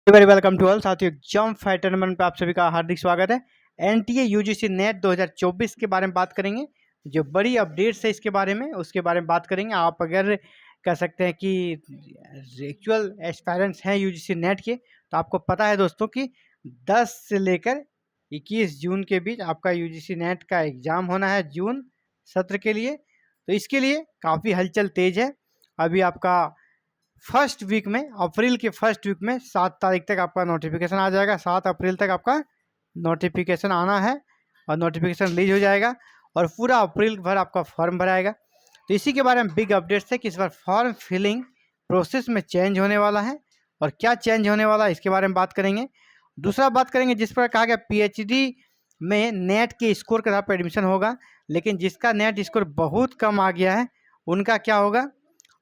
Very welcome to all साथियों। Exam fighter number पे आप सभी का हार्दिक स्वागत है। एनटीए यूजीसी नेट 2024 के बारे में बात करेंगे। जो बड़ी अपडेट्स है इसके बारे में, उसके बारे में बात करेंगे। आप अगर कह सकते हैं कि एक्चुअल एस्पायरेंट्स हैं यूजीसी नेट के, तो आपको पता है दोस्तों कि 10 से लेकर 21 जून के बीच आपका यूजीसी नेट का एग्ज़ाम होना है जून सत्र के लिए। तो इसके लिए काफ़ी हलचल तेज़ है। अभी आपका फर्स्ट वीक में, अप्रैल के फर्स्ट वीक में 7 तारीख तक आपका नोटिफिकेशन आ जाएगा। 7 अप्रैल तक आपका नोटिफिकेशन आना है और नोटिफिकेशन रिलीज हो जाएगा और पूरा अप्रैल भर आपका फॉर्म भराएगा। तो इसी के बारे में बिग अपडेट्स है कि इस बार फॉर्म फिलिंग प्रोसेस में चेंज होने वाला है और क्या चेंज होने वाला है इसके बारे में बात करेंगे। दूसरा बात करेंगे जिस पर कहा गया पीएचडी में नेट के स्कोर के आधार पर एडमिशन होगा, लेकिन जिसका नेट स्कोर बहुत कम आ गया है उनका क्या होगा।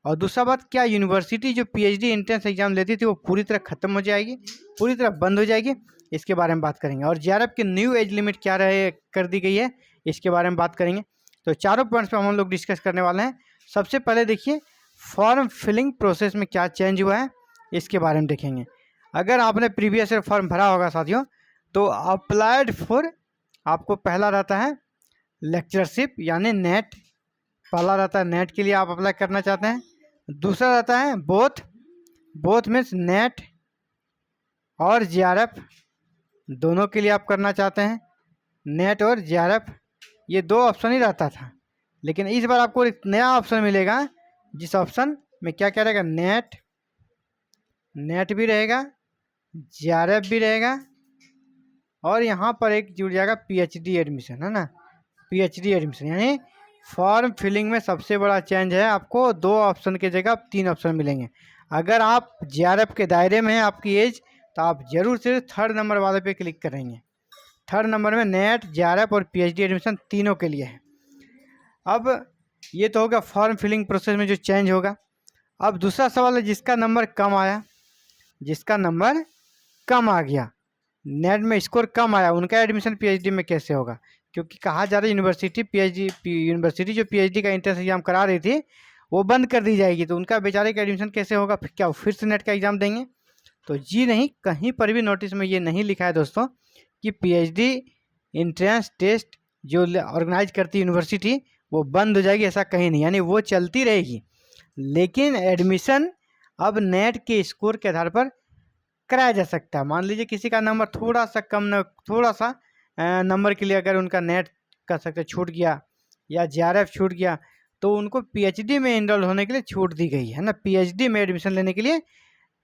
और दूसरा बात, क्या यूनिवर्सिटी जो पीएचडी एंट्रेंस एग्जाम लेती थी वो पूरी तरह ख़त्म हो जाएगी, पूरी तरह बंद हो जाएगी, इसके बारे में बात करेंगे। और जेआरएफ की न्यू एज लिमिट क्या रहे कर दी गई है, इसके बारे में बात करेंगे। तो चारों पॉइंट्स पे हम लोग डिस्कस करने वाले हैं। सबसे पहले देखिए फॉर्म फिलिंग प्रोसेस में क्या चेंज हुआ है, इसके बारे में देखेंगे। अगर आपने प्रीवियस ईयर फॉर्म भरा होगा साथियों, तो अप्लाइड फॉर आपको पहला रहता है लेक्चरशिप यानी नेट, पहला रहता है नेट के लिए आप अप्लाई करना चाहते हैं। दूसरा रहता है बोथ मीन्स नेट और जेआरएफ दोनों के लिए आप करना चाहते हैं। नेट और जेआरएफ ये दो ऑप्शन ही रहता था, लेकिन इस बार आपको एक नया ऑप्शन मिलेगा जिस ऑप्शन में क्या क्या रहेगा, नेट भी रहेगा, जेआरएफ भी रहेगा और यहाँ पर एक जुड़ जाएगा पीएचडी एडमिशन, है ना। पीएचडी एडमिशन यानी फॉर्म फिलिंग में सबसे बड़ा चेंज है, आपको 2 ऑप्शन की जगह 3 ऑप्शन मिलेंगे। अगर आप जेआरएफ के दायरे में है आपकी एज, तो आप जरूर से 3rd नंबर वाले पे क्लिक करेंगे। 3rd नंबर में नेट, जेआरएफ और पीएचडी एडमिशन तीनों के लिए है। अब ये तो होगा फॉर्म फिलिंग प्रोसेस में जो चेंज होगा। अब दूसरा सवाल है जिसका नंबर कम आया, जिसका नंबर कम आ गया, नेट में स्कोर कम आया, उनका एडमिशन पीएचडी में कैसे होगा। क्योंकि कहा जा रहा है यूनिवर्सिटी जो पीएचडी का एंट्रेंस एग्जाम करा रही थी वो बंद कर दी जाएगी, तो उनका बेचारे का एडमिशन कैसे होगा, क्या फिर से नेट का एग्ज़ाम देंगे। तो जी नहीं, कहीं पर भी नोटिस में ये नहीं लिखा है दोस्तों कि पीएचडी एंट्रेंस टेस्ट जो ऑर्गेनाइज करती यूनिवर्सिटी वो बंद हो जाएगी, ऐसा कहीं नहीं। यानी वो चलती रहेगी, लेकिन एडमिशन अब नेट के स्कोर के आधार पर कराया जा सकता है। मान लीजिए किसी का नंबर थोड़ा सा कम, थोड़ा सा नंबर के लिए अगर उनका नेट कर सकते छूट गया या जेआरएफ छूट गया, तो उनको पीएचडी में एनरोल होने के लिए छूट दी गई है ना, पीएचडी में एडमिशन लेने के लिए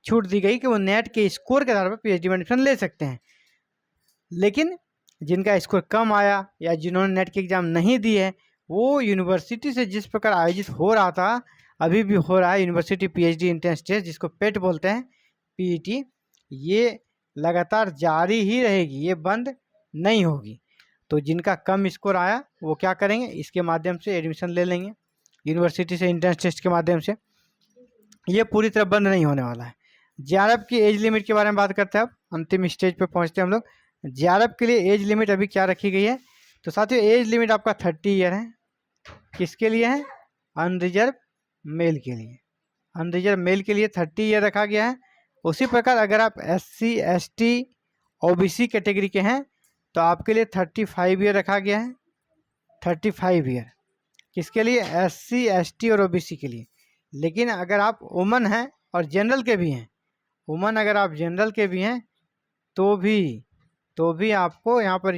छूट दी गई कि वो नेट के स्कोर के आधार पर पीएचडी में एडमिशन ले सकते हैं। लेकिन जिनका स्कोर कम आया या जिन्होंने नेट की एग्ज़ाम नहीं दी है, वो यूनिवर्सिटी से जिस प्रकार आयोजित हो रहा था, अभी भी हो रहा है यूनिवर्सिटी पीएचडी एंट्रेंस टेस्ट, जिसको पेट बोलते हैं, पीईटी, ये लगातार जारी ही रहेगी, ये बंद नहीं होगी। तो जिनका कम स्कोर आया वो क्या करेंगे, इसके माध्यम से एडमिशन ले लेंगे यूनिवर्सिटी से एंट्रेंस टेस्ट के माध्यम से। ये पूरी तरह बंद नहीं होने वाला है। जेआरएफ की एज लिमिट के बारे में बात करते हैं। अब अंतिम स्टेज पे पहुंचते हैं हम लोग। जेआरएफ के लिए एज लिमिट अभी क्या रखी गई है, तो साथियों एज लिमिट आपका 30 ईयर है। किसके लिए है, अनरिजर्व मेल के लिए, अनरिजर्व मेल के लिए 30 ईयर रखा गया है। उसी प्रकार अगर आप SC ST OBC कैटेगरी के हैं तो आपके लिए 35 ईयर रखा गया है। 35 ईयर किसके लिए, SC ST और OBC के लिए। लेकिन अगर आप वुमन हैं और जनरल के भी हैं, वुमन अगर आप जनरल के भी हैं तो भी आपको यहाँ पर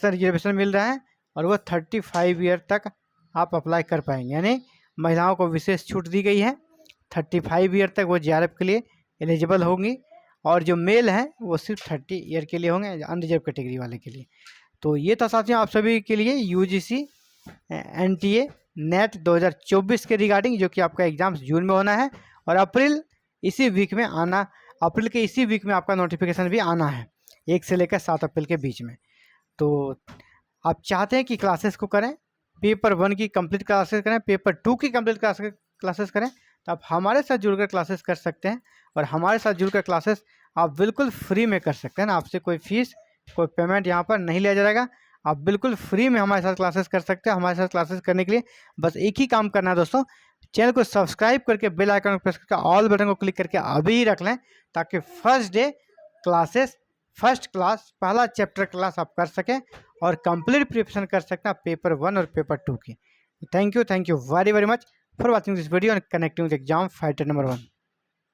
रिजर्वेशन मिल रहा है और वो 35 ईयर तक आप अप्लाई कर पाएंगे। यानी महिलाओं को विशेष छूट दी गई है, 35 ईयर तक वो जेआरएफ के लिए एलिजिबल होंगी और जो मेल हैं वो सिर्फ 30 ईयर के लिए होंगे, अनरिजर्व कैटेगरी वाले के लिए। तो ये था साथियों आप सभी के लिए यूजीसी एनटीए नेट 2024 के रिगार्डिंग, जो कि आपका एग्ज़ाम जून में होना है और अप्रैल के इसी वीक में आपका नोटिफिकेशन भी आना है, 1 से लेकर 7 अप्रैल के बीच में। तो आप चाहते हैं कि क्लासेस को करें, पेपर 1 की कंप्लीट क्लासेस करें, पेपर 2 की कंप्लीट क्लासेस करें, तो आप हमारे साथ जुड़कर क्लासेस कर सकते हैं। और हमारे साथ जुड़कर क्लासेस आप बिल्कुल फ्री में कर सकते हैं ना, आपसे कोई फीस, कोई पेमेंट यहाँ पर नहीं लिया जाएगा। आप बिल्कुल फ्री में हमारे साथ क्लासेस कर सकते हैं। हमारे साथ क्लासेस करने के लिए बस एक ही काम करना है दोस्तों, चैनल को सब्सक्राइब करके बेल आइकन को प्रेस करके ऑल बटन को क्लिक करके अभी ही रख लें, ताकि फर्स्ट क्लास पहला चैप्टर क्लास आप कर सकें और कंप्लीट प्रिपरेशन कर सकते हैं पेपर 1 और पेपर 2 की। Thank you very very much for watching this video and connecting with exam fighter number 1।